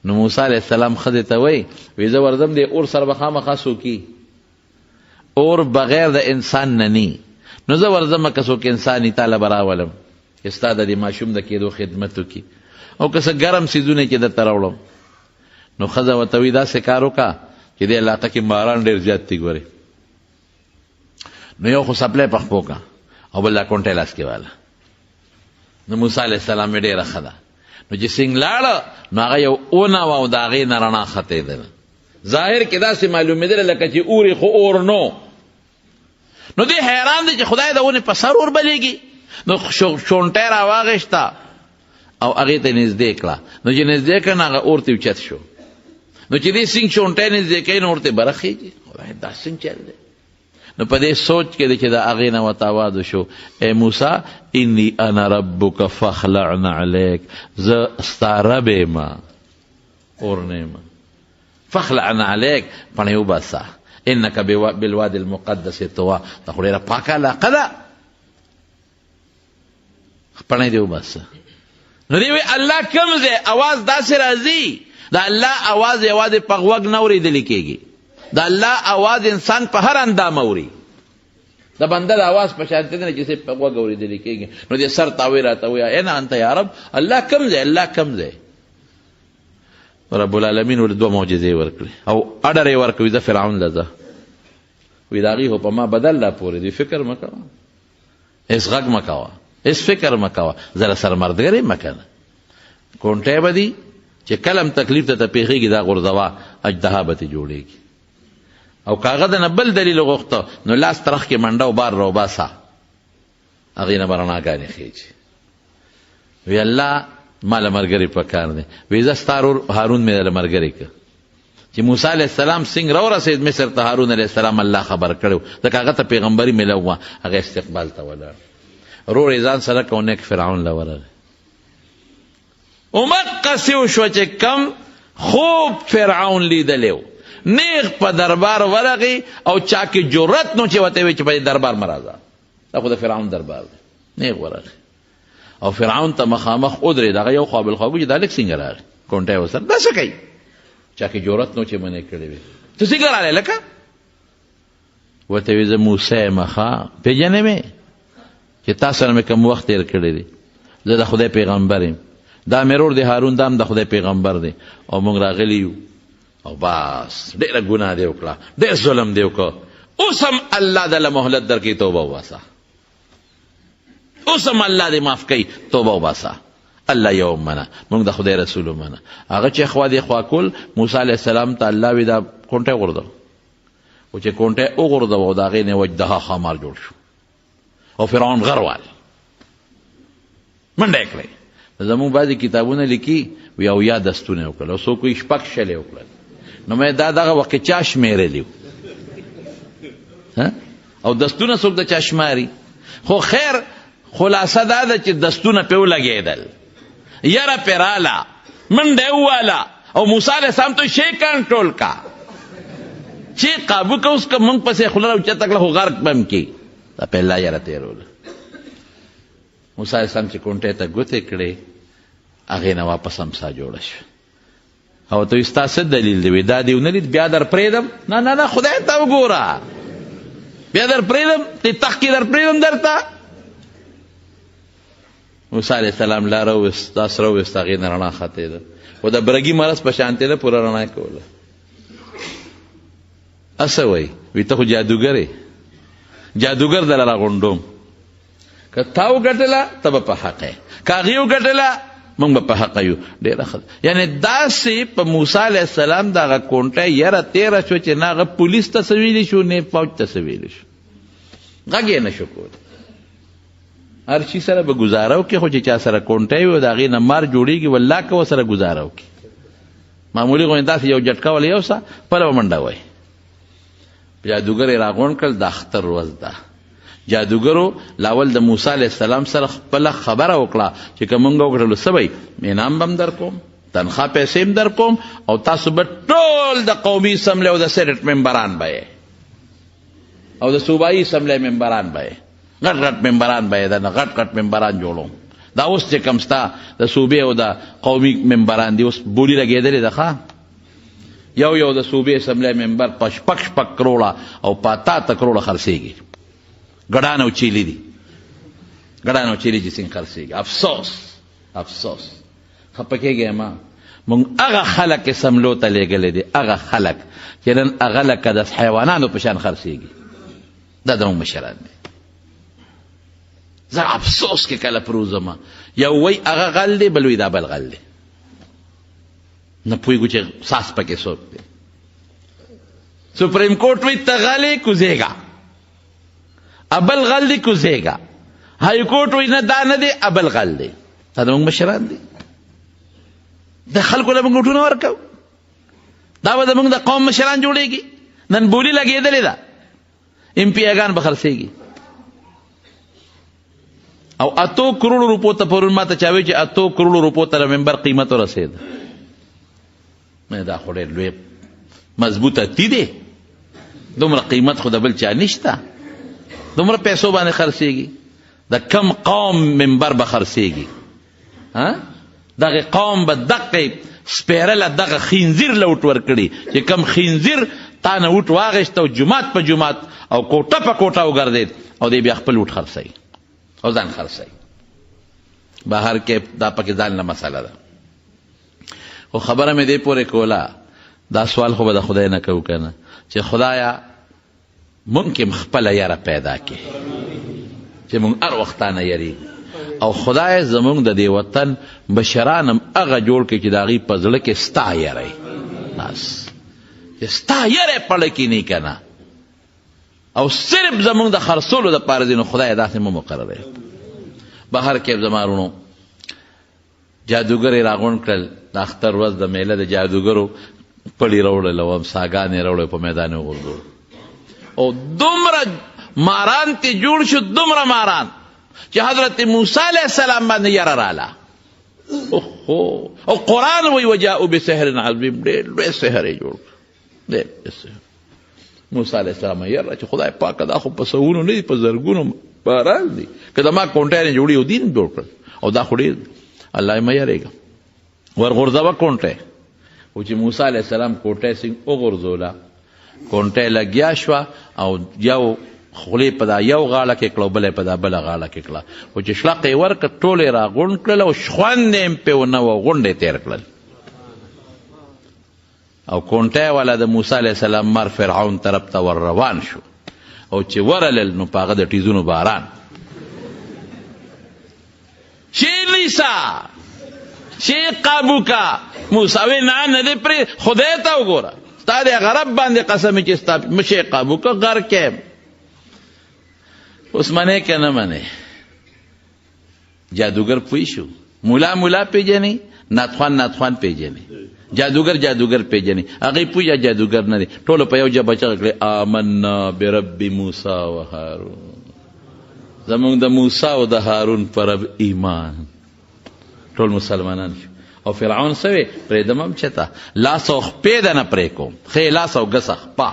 نو موسی علیه السلام ښځې ته وایي وی زه ورځم دې اور سره به خامخا څوکي اور بغیر د انسان نه نی نو زه ورځم که څوک انساني تاله به راولم چې ستا د دې ماشوم د کېدو خدمت وکړي او که څه ګرم څیزونه چې درته راوړم نو ښځه ورته وایي داسې کار وکړه چې دې علاقه کې ماران ډېر زیات دي ګورې. نو یو خو سپلی په خپو کا او بل دا کونټی لاس کې واله. نو موسی علیه السلام یې ډېره ښه ده. نو چې سنګ لاړه نو هغه یو اونه وه او د هغې نه رڼا ختېدله. ظاهر کې داسې معلومېدله لکه چې اورې خو اور نو. نو دې حیران دی چې خدای د ونې په سر اور بلیږي. نو شونټی را واغېشته او هغې ته نږدې کړه. نو چې نږدې کړه نو هغه اور ته اوچت شو. نو چې دې سنګ شونټی نږدې کوي نو ورته بره خېږي. خدای دا څنګه چل دی؟ نو په دې سوچ کې دی چې د هغې نه ورته آواز وشو ای موسی انی انا ربک فاخلع نعلیک، زه ستا رب یم اور نه یم. فاخلع نعلیک پڼې وباسه انک بالوادي المقدس طوا، دا خو ډېره پاکه علاقه ده، پڼې دې وباسه. نو دی وی الله کوم ځای اواز داسې راځي، د الله اواز یوازې په غوږ نه اورېدلی کېږي، د الله اواز انسان په هر اندام اوري. د بنده د اواز په شانتې نه چې په غوږ اورېدلی کېږي. نو دې سر تاوی راته وایه این انت یا رب، الله کوم ځای، الله کوم ځای. رب العالمین ورته دوه معجزې ورکړې او اډر یې ورکړ، زه فرعون له ځه وی د هغې خو په ما بدل را پورې دی، فکر مه کوه، هېڅ غږ مه کوه، هېڅ فکر مه کوه، زه له سره مردګرې مه کنه. کونټی به دي چې کله هم تکلیف ته پیښېږي دا غورځوه، اجدها به ترې جوړېږي. او کاغه د نه بل دلیل غوښته نو لاس ترخ کې منډه و بار راوباسه، هغې نه به رڼاګانې خېږي. وی الله ما له ملګري په کار دی. وی زه ستا ورور هارون مې له ملګري که چې موسی علیه السلام څنګه راورسېد مصر ته، هارون علیه السلام الله خبر کړی ځکه هغه ته پیغمبري میلو وه، هغه استقبال ته ولاړ. ورور یې ځان سره که نیک فرعون له ورغی. همقسې وشوه چې کم خوب فرعون لیدلی و، نیغ په دربار ورغی او چا کې جرأت نو چې ورته وی چې په دې دربار مه راځه، دا خو د فرعون دربار دی. نیغ ورغی او فرعون ته مخامخ ودرېد. هغه یو خوا بل خوا چې دا لږ څنګه راغی، کونټی یې ورسره دا څه کوي، چا کې جرأت نو چې منې کړې وي، ته څنګه راغلی لکه؟ ورته وی زه موسی یم ښه، پېژنې مې چې تا سره مې کوم وخت تېر کړی دی، زه د خدای پیغمبر یم، دا مې ورور دی هارون، دا هم د خدای پیغمبر دی او موږ راغلي یو او بس ډېره ګناه دی وکړه، ډېر ظلم دی وکړه. اوس هم الله دله مهلت درکوي، توبه وباسه، اوس هم الله دې معاف کوي، توبه وباسه. الله یو منه، موږ د خدای رسول ومنه. هغه چې خوا دې خوا کول، موسی علیه السلام ته الله وی دا کونټی غورځوه، خو چې کونټی وغورځوه د هغې نه وجدها ښامار جوړ شو او فرعون غروال منډه یې کړی. زموږ بعضې کتابونه لیکي وی اویا دستونه یې وکړل او څوک وایي شپږ شل یې وکړل. نو مې دا دغه وخت کې چا شمېرلی او دستونه څوک د چا شماري. خو خیر خلاصه دا ده چې دستونه پې ولګېدل، یره پې راله، منډه یې وواله او موسی علیه السلام ته شی کنټرول کا، چې قابو که اوس که موږ پسې خوله راوچته کړه خو غرق به م کي. دا په الله یره تېروله. موسی علیه السلام چې کونټۍ ته ګوتې کړې، هغې نه واپس امسا جوړه شوه. او ته ستا څه دلیل دی؟ دا دې ونه لید بیا در پرېږدم؟ نه نه نه، خدای ته وګوره، بیا در پرېږدم، دې تخ کې در پرېږدم درته. موسی علیه السلام لاره وویست، دا سره وویست، هغې نه رڼا ختېده، خو د برګي مرض په شانتې ده پوره رڼا یې کوله. اسه وایي وي ته خو جادوګر یې، جادوګر دله راغونډوم، که تا وګټله ته به په حق یې، که هغې وګټله موږ به په حقه یو. ډېره ښه. یعنې داسې په موسی علیه السلام د هغه کونټۍ یره تېره شوه چې نه هغه پولیس ته څه ویلی شو نه فوج ته څه ویلی شو، غږ یې نه شو کولی. هر شي سره به ګزاره وکړي، خو چې چا سره کونټۍ وي او د هغې نه مار جوړېږي والله که ورسره ګزاره وکړي. معمولي غوندې داسې یو جټکه وله یو سه پله به منډه وایي. جادوګر یې راغونډ کړل، د اختر ورځ ده. جادوګرو لاول د موسی علیه السلام سره خپله خبره وکړه چې که موږ وګټلو څه به انعام به م در کوم، تنخوا پیسې م در کوم او تاسو به ټول د قومي اسمبلۍ او د سینټ ممبران به یې او د صوبایي اسمبلۍ ممبران به یې، غټ غټ ممبران به یې، دنه غټ غټ ممبران جوړوم. دا اوس چې کوم ستا د صوبې او د قومي ممبران دي، اوس بولي لګېدلې ده ښه. یو د صوبې اسمبلۍ ممبر په شپږ کروړه او په 88 کروړه خرڅېږي. ګډان او چیلي دي، ګډان او چیلي چې څنګه خرڅېږي. افسوس افسوس، خفه کېږئ مه. مونږ هغه خلک سملو ته لېږلی دي، هغه خلک چې نن هغه لکه د حیوانانو په شان خرڅېږي. دا زموږ مشران دي. زه افسوس کې کله پروزم، یو وی هغه غل دی، بل وی دا بل غل دی، نه پوهېږو چې ساس پکې څوک دی. سپریم کورټ وی ته غلې کوزېږه، ابل غل دی کوزېږه. های کورټ وی نه دا نه دی، ابل غل دی. دا زموږ مشران دي. د خلکو له موږ وټونه ورکوو. دا به زموږ د قوم مشران جوړېږي. نن بولي لګېدلې ده، ایم پی اګان به خرڅېږي. او 8 کروڑ روپو ته پرون ما ته چا وی چې 8 کروڑ روپو ته ممبر قیمت ورسېد. دا خو ډېر لوی مضبوطه تی دی، دومره قیمت خو د بل چا نشته، دومره پیسو باندې خرڅېږي. د کم قوم ممبر به خرڅېږي؟ دغه قوم به دقه سپیرله دغه خنزیر له وټ ورکړي چې کم خنزیر تا نه وټ واغېست او جومات په جومات او کوټه په کوټه وګرځېد او دی بیا خپل وټ خرڅوي او ځان خرڅوي. بهر کې دا پکې ځان نه مسله ده. خو خبره مې دې پورې کوله، دا سوال خو به د خدای نه کوو که نه، چې خدایا ممکن خپله یره پیدا کړي چې مونږ هر وختانه یریږو، او خدای زمونږ د دې وطن مشران هم هغه جوړ کړي چې د هغوی په زړه کې ستا یری، بس چې ستا یری پړه کینی که نه، او صرف زمونږ د خرڅولو دپاره ځي. نو خدای داسې مه مقرروي. بهر کې زما وروڼو جادوګر یې راغونډ کړل، د اختر ورځ د میله د جادوګرو پړي راوړل او امساګانې راوړل، په میدان یې وغورځول او دومره ماران ته جوړ شو، دومره ماران چې حضرت موسی علیه السلام باندې یره راله. او قرآن وی وجاءوا بسحر عظیم، ډېر لوی سحر یې جوړ کړ، ډېر لوی سحر. موسی علیه السلام یره چې خدای پاکه دا خو په سوونو نه دي، په زرګونو باران دي، که زما کونټۍ نه جوړي او دین جوړ کړل او دا خو ډېر دی. الله یې مه یېرېږه، ورغورځوه کونټۍ. خو چې موسی علیه السلام کونټۍ څنګه وغورځوله، کونټۍ لګیا شوه او یو خولې په دا یو غاړه کې کړه او بله په دا بله غاړه کې کړه، خو چې شلق یې ورکړه ټول یې راغونډ کړل او خوند یې هم پې ونه وه، غونډ یې تېر کړل. او کونټۍ والا د موسی علیه السلام مر فرعون طرف ته ور روان شو، او چې ورلل نو په هغه د ټیزونو باران. شي لیسا شي قابو کا موسی وی نه دې پرې، خدای ته وګوره، ستا د غرب باندې قسم چې ستا مشي قابو کا غر کې. اوس منې که نه منې؟ جادوګر پوه شو، مولا پیژني، ناتخوان پیژني، جادوګر پیژني. هغوی پوه جادوګر نه دی، ټولو په یو ژبه چغه کړې آمنا برب موسی و هارون، زمونږ د موسی او د هارون په رب ایمان. ټول مسلمانان شو. او فرعون سوی پرېږدم هم چېته لاس او خپې ده نه پرې کوم، ښې لاس او ګس خپه،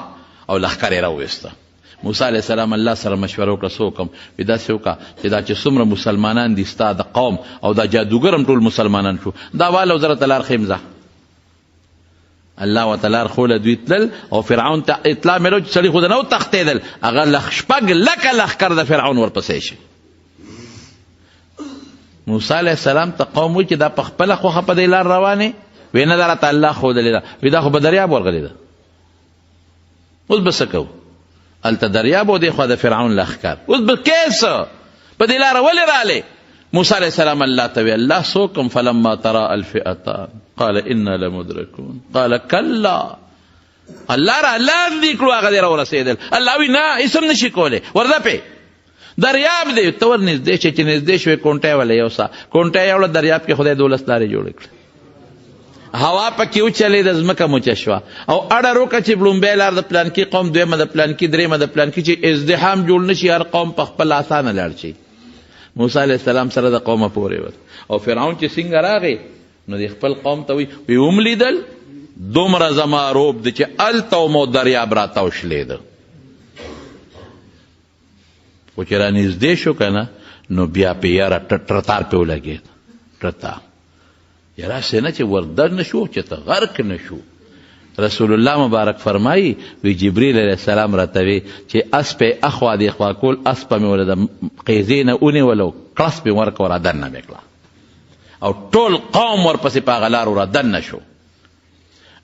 او لښکر یې راوویسته. موسی علیه السلام الله سره مشوره وکړه، څه وکړم؟ وي داسې وکړه چې دا چې څومره مسلمانان دي ستا د قوم او دا جادوګر هم ټول مسلمانان شو، دا واله زه راته لار ښیم ځه. الله ورته لار ښوله، دوی تلل او فرعون ته اطلاع میلو چې سړي خو د نه وتښتېدل، هغه 6 لکه لښکر د فرعون ورپسې شي. موسی علیه السلام ته قوم وایي چې دا په خپله خوښه په دې لار روانې، وی نه دا راته الله ښودلې ده، وی دا خو به دریاب ورغلې ده، اوس به څه کوو؟ هلته دریاب او دې خوا د فرعون لښکر، اوس به کیس په دې لاره ولې رالې؟ موسی علیه السلام الله ته وی الله څوکم؟ فلما تراءى الفئتان قال انا لمدرکون قال کلا، الله را لاندې کړو، هغه دې راورسېدل. الله وی نه هېڅ هم نشي کولی، ورځه پې دریاب دی، ته ور نږدې شې، چې نږدې شوې کونټۍ والا یو سا کونټۍ یوړه، دریاب کې خدای 12 لارې جوړې کړې، هوا پکې وچلېده، ځمکه موچه شوه، او اړه روکه چې لومبۍ لار د پلانکي قوم، دویمه د پلانکي، دریمه د پلانکي، چې ازدحام جوړ نه شي، هر قوم په خپل اسانه لاړ شي. موسی علیه السلام سره د قومه پورې وت. او فرعون چې څنګه راغی نو د خپل قوم ته وی هم لیدل دومره زما روب دی چې هلته مو دریاب راته وشلېده. خو چې را نږدې شو که نه نو بیا پې یاره ټرتار پې ولګېد، ټرتار یاره هسې نه چې وردر نه شو، چې ته غرق نه شو. رسول الله مبارک فرمایي وی جبریل علیه السلام راته وی چې اس پې اخوا دې خوا کول، اس په مې ولې د قیزې نه ونیولو، کړس پې ورکړه، را دننه مې کړه، او ټول قوم ورپسې په هغه لارو را دننه شو.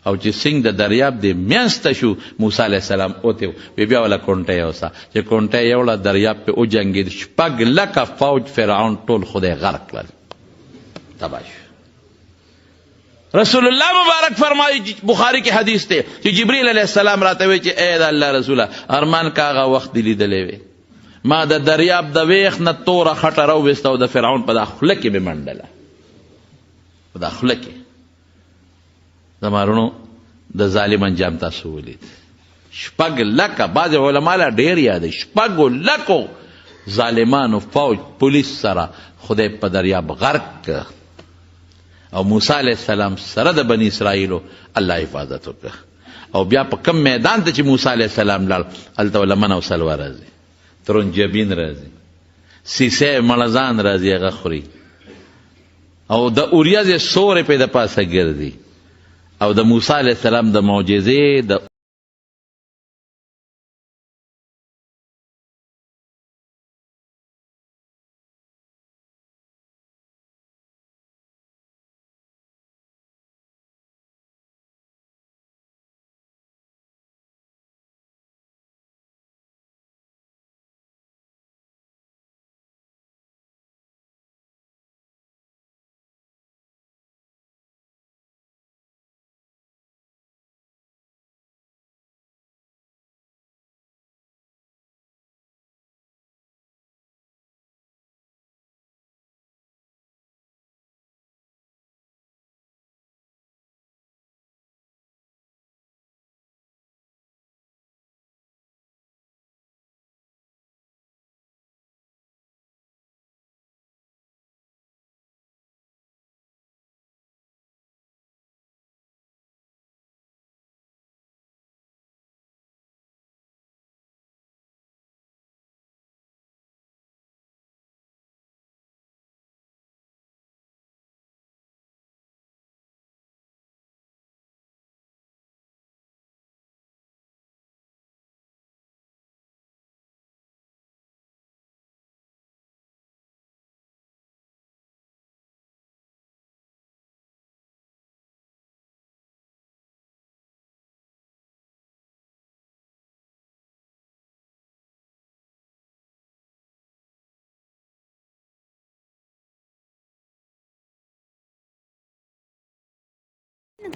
او چې سنگ د دریاب دی میانسته شو موسی علیه السلام اوته بیا ولا کونټه یې وسه چې کونټه یې وړه دریاب پې وجنګېد 6 لکه فوج فرعون ټول خدای غرق کړل تباه شو. رسول الله مبارک فرمایي بخاری کې حدیث دی چې جبریل علیه السلام راته وی چې اے د الله رسوله ارمان کاغه وخت دی لیدلی وی ما د دریاب د ویخ نه توره خټه راوویسته او د فرعون په دا خوله کې مې منډله په دا خوله کې زما وروڼو د ظالم انجام تاسو ولید 6 لکه بعضې علما لا ډېر یادوي 6 لکو ظالمانو فوج پولیس سره خدای په دریاب غرق او موسی علیه السلام سره د بني اسرائیلو الله حفاظت وکړه او بیا په کم میدان ته چې موسی علیه السلام لاړ هلته وله من او سلوه راځي ترنجبین راځي سیسی مړزان راځي هغه خوري او د اوریځې سورې پې د پاسه ګرځي او د موسی علیه السلام د معجزې د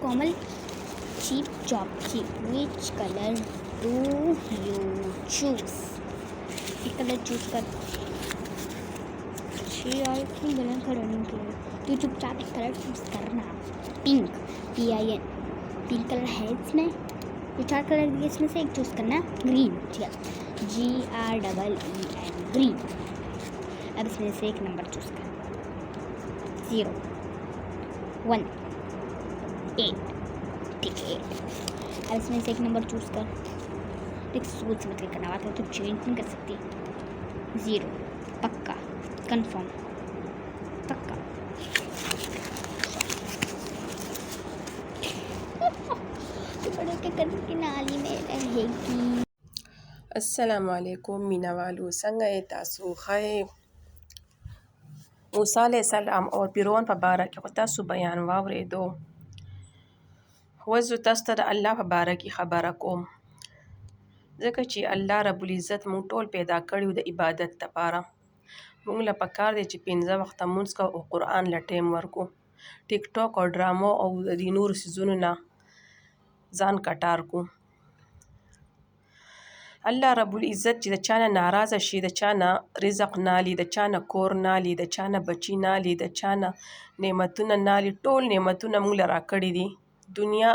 Komal, cheap job cheap. Which color do you choose? एक colour choose कर यार क्यों गलत करने के लिए तू चुपचाप एक कलर चूज करना पिंक PIN पिंक कलर है इसमें ये 4 कलर दिए इसमें से एक चूज करना ग्रीन ठीक है GREEN ग्रीन अब इसमें से एक नंबर चूज कर 0 1 8 ठीक है अब इसमें से एक नंबर चूज कर देख सोच समझ के करना बात है तो चेंज नहीं कर सकती 0 पक्का कंफर्म पक्का बड़े के करने की नाली में रहेगी अस्सलामुअलैकुम मीनावालू څنګه یې تاسو ښه موسی علیه السلام او فرعون په باره کې خو تاسو بیان واورېدو وزو تاسو ته د الله په باره کې خبره کوم ځکه چې الله رب العزت موږ ټول پیدا کړي د عبادت لپاره موږ له پکار دی چې 15 وخته مونځ کوو او قرآن له ټیم ورکو ټیک ټاک او ډرامو او د نورو څیزونو نه ځان کټار کو الله رب العزت چې د چا نه ناراضه شي د چا نه رزق نالي د چا نه کور نالي د چا نه بچي نالي د چا نه نعمتونه نالي ټول نعمتونه موږ له راکړي دي دنیا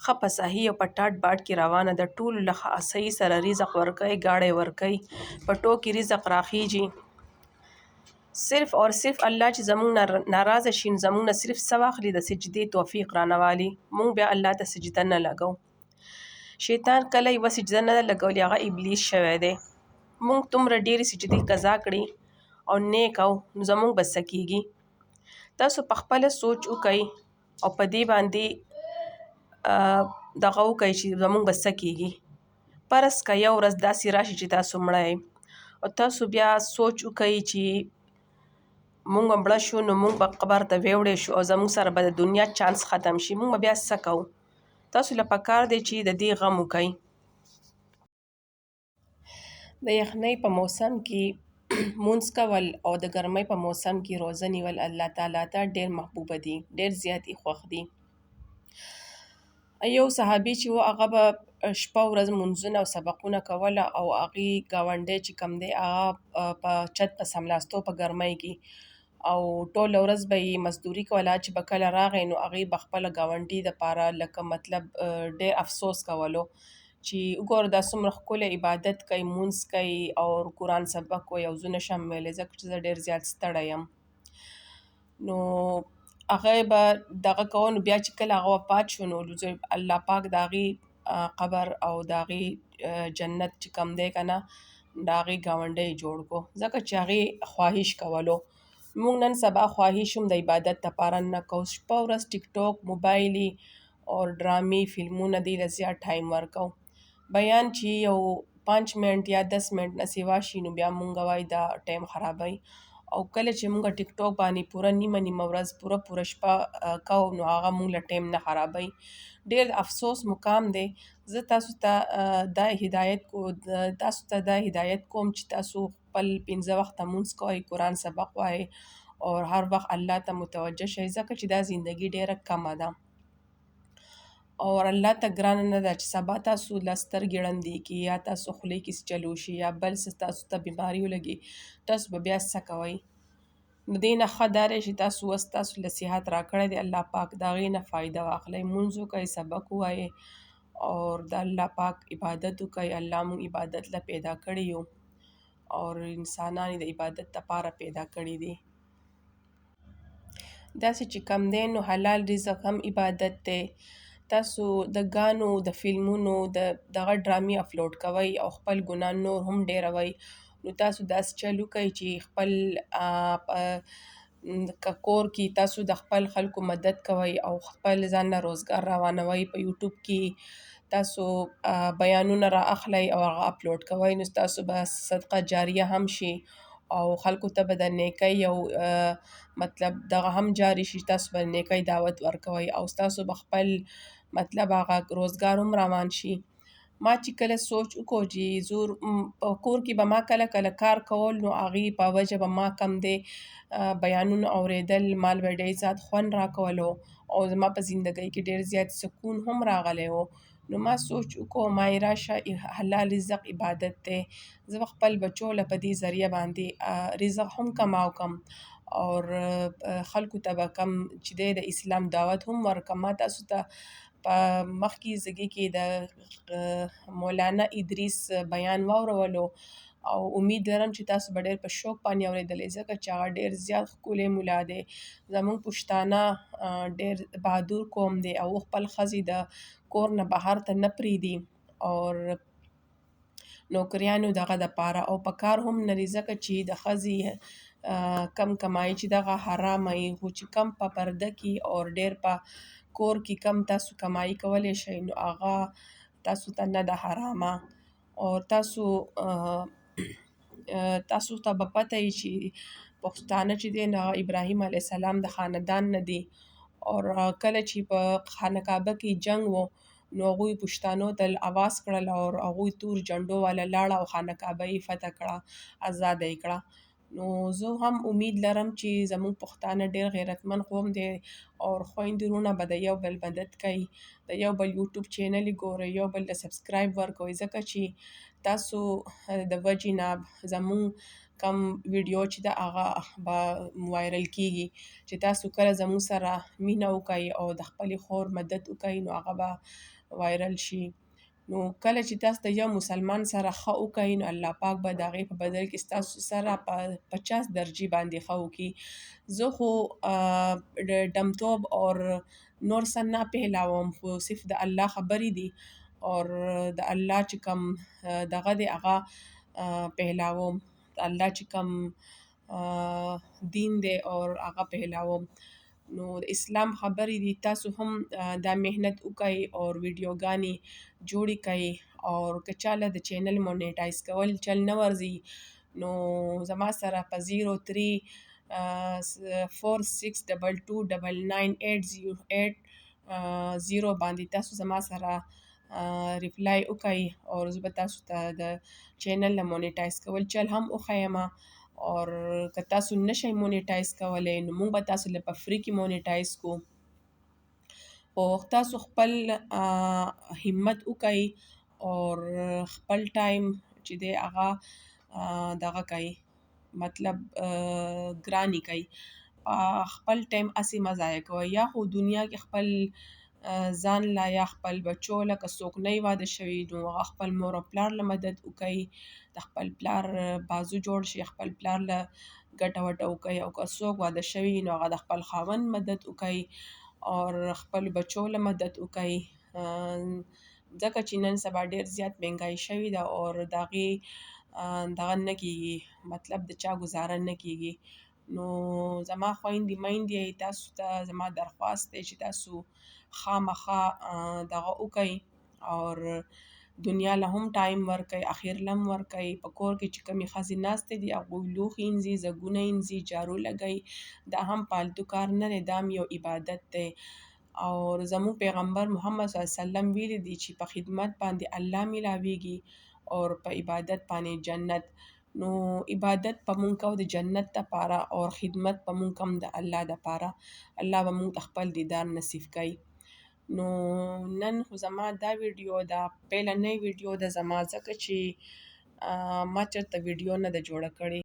ښه په صحیح او په ټاټ باټ کې روانه ده ټولو له صحیح سره رزق ورکوي ګاډی ورکوي په ټوکې رزق راخیږي صرف اور صرف الله چې زموږ ناراضه شي زموږ نه صرف څه واخلي د سجدې توفیق رانهوالي موږ بیا الله ته سجده نه لګو شیطان کله یوه سجده نه ده لګولې هغه ابلیس شوی دی موږ دومره ډېرې سجدې قضا کړي او نیک او نو زموږ به څه کېږي تاسو په خپله سوچ وکئ او په دې باندې دغه وکئ چې زموږ به څه کېږي فرض که یو ورځ داسې راشي چې تاسو مړه یئ او تاسو بیا سوچ وکئ چې موږ به مړه شو نو موږ به قبر ته ویوړی شو او زموږ سره به د دنیا چانس ختم شي موږ به بیا څه کوو تاسو له پکار دی چې د دې غم وکئ. د یخنۍ په موسم کې مونځ کول او د ګرمۍ په موسم کې روزه نیول الله تعالی ته ډېر محبوبه دي، ډېر زیات یې خوښ دي. یو صحابي چې و هغه به شپه ورځ مونځونه او سبقونه کوله او هغې ګاونډی چې کوم دی هغه په چت په سملاستو په ګرمۍ کې او ټوله ورځ به یې مزدوري کوله. چې به کله راغی نو هغې به خپله ګاونډي دپاره لکه مطلب ډېر افسوس کولو چې وګوره دا څومره ښکلی عبادت کوي، مونځ کوي او قرآن سبق وایي او زه نشم ویلی ځکه چې زه ډېر زیات ستړی یم. نو هغه به دغه کوه نو بیا چې کله هغه وفات شو نو الله پاک د هغې قبر او د هغې جنت چې کوم دی که نه د هغې ګاونډی جوړ کړو ځکه چې هغې خواهش کولو. موږ نن سبا خواهش هم د عبادت دپاره نه کوو، شپه ورځ ټیک ټاک، موبایلي او ډرامې فلمونه دې له زیات ټایم ورکوو. بیان چې یو 5 منټ یا 10 منټ نه سوا شي نو بیا مونږ وایي دا ټایم خرابوي او کله چې مونږ ټیک ټاک باندې پوره نیمه ورځ پوره شپه کوو نو هغه مونږ له ټایم نه خرابوي. ډېر افسوس مقام دی. زه تاسو ته دا هدایت کوم چې تاسو خپل 15 وخته مونځ کوئ، قرآن سبق وایئ او هر وخت الله ته متوجه شئ ځکه چې دا زندګي ډېره کمه ده او الله ته ګرانه نه ده چې سبا تاسو له سترګې ړندې کړي یا تاسو خولې کې څه چلو شي یا بل څه تاسو ته بیماري ولګي، تاسو به بیا څه کوئ؟ نو دې نه ښه دا دی چې تاسو اوس تاسو له صحت راکړی دی الله پاک د هغې نه فایده واخلئ، مونځ وکئ، سبق ووایئ او د الله پاک عبادت وکئ. الله مونږ عبادت له پیدا کړي یو او انسانان یې د عبادت دپاره پیدا کړي دي. داسې چې کم دی نو حلال رزق هم عبادت دی. تاسو د ګانو د فلمونو دغه ډرامې اپلوډ کوئ او خپل ګناه نور هم ډېروئ نو تاسو داسې چل وکئ چې خپل کور کې تاسو د خپل خلکو مدد کوئ او خپل ځان له روزګار روانوئ. په یوټیوب کې تاسو بیانونه را اخلئ او هغه اپلوډ کوئ نو تاسو به صدقه جاریه هم شي او خلکو ته به د نیکۍ او مطلب دغه هم جاري شي، تاسو به نیکۍ دعوت ورکوئ او ستاسو به خپل مطلب هغه روزګار هم روان شي. ما چې کله سوچ وکړو چې زور په کور کې به ما کله کار کول نو هغې په وجه به ما کم دی بیانونه اورېدل مال به ډېر زیات خوند راکولو او زما په زندګۍ کې ډېر زیات سکون هم راغلی و. نو ما سوچ وکړو ما یې راشه حلال رزق عبادت دی، زه به خپل بچو له په دې ذریعه باندې رزق هم کماو کم او خلکو ته به کم چې دی د اسلام دعوت هم ورکم. ما تاسو ته په مخکې زګي کې د مولانا ادریس بیان واورولو او امید لرم چې تاسو به ډېر په شوق باندې اورېدلی ځکه چې هغه ډېر زیات ښکلی مولا دی. زموږ پښتانه ډېر بهادور قوم دی او خپل ښځې د کور نه بهر ته نه پرېږدي او نوکریانو دغه دپاره او په کار هم نه لري ځکه چې د ښځې کم کمایي چې دغه حرامه وي خو چې کم په پرده کې او ډېر په کور کې کم تاسو کمایي کولی شئ نو هغه تاسو ته نه ده حرامه او تاسو ته به پته وي چې پښتانه چې دی نو ابراهیم علیه السلام د خاندان نه دي او کله چې په خانه کعبه کې جنګ و نو هغوی پښتنو ته اواز کړل او هغوی تور جنډو والا لاړه او خانه کعبه یې فتح کړه، ازاده یې کړه. نو زه هم امید لرم چې زموږ پښتانه ډېر غیرتمند قوم دی او خویندې وروڼه به د یو بل مدد کوي، د یو بل یوټیوب چینل یې ګورئ، یو بل ته سبسکرایب ورکوئ ځکه چې تاسو د وجې نه زموږ کم ویډیو چې ده هغه به وایرل کیږي. چې تاسو کله زموږ سره مینه وکئ او د خپلې خور مدد وکئ نو هغه به وایرل شي. نو کله چې تاسو د یو مسلمان سره ښه وکئ نو الله پاک به د هغې په بدل کې ستاسو سره په 50 درجې باندې ښه وکړي. زه خو ډمتوب او نور څه نه پهلاوم خو صرف د الله خبرې دي او د الله چې کوم دغه دی هغه پهلاوم، الله چې کوم دین دی او هغه پهلاوم. نو د اسلام خبرې دي، تاسو هم دا محنت وکئ او ویډیوګانې جوړې کئ او که چا له د چینل مونیټایز کول چل نه ورځي نو زما سره په 034622999808 0 باندې تاسو زما سره ریپلای وکړئ او زه به تاسو ته د چینل نه مونیټایز کول چل هم وښیم اور که تاسو نشئ مونیټایز کولی نو موږ به تاسو له په فری کې مونیټایز کو او تاسو خپل همت وکړئ اور خپل ټایم چې دی هغه دغه کوئ مطلب ګرانی کوئ خپل ټایم هسې مه ضایع کوئ یا خو دنیا کې خپل ځان له یا خپل بچو له که څوک نه واده شوي نو هغه خپل مور او پلار له مدد وکړئ د خپل پلار بازو جوړ شي خپل پلار له ګټه وټه وکړئ او که څوک واده شوي نو هغه د خپل خاوند مدد وکړئ اور خپل بچو له مدد وکړئ ځکه چې نن سبا ډېر زیات مهنګایي شوې ده اور د هغې دغه نه کېږي مطلب د چا ګزاره نه کېږي نو زما خویندې میندې تاسو ته زما درخواست دی چې تاسو خامخا دغه وکړئ اور دنیا له هم ټایم ورکړئ اخر له هم ورکړئ په کور کې چې کومې ښځې ناستې دي هغوی لوښي وینځي زګونه وینځي جارو لګوي دا هم پالتو کار نه دی دا هم یو عبادت دی اور زموږ پیغمبر محمد صلی الله علیه وسلم ویلي دي چې په خدمت باندې الله میلاویږي اور په عبادت باندې جنت نو عبادت په مونږ کوو د جنت دپاره اور خدمت په مونږ کوم د الله دپاره الله به مونږ ته خپل دیدار نصیب کوي نو نن خو زما دا ویډیو دا پیلنۍ ویډیو ده زما ځکه چې ما چېرته ویډیو نه ده جوړه کړې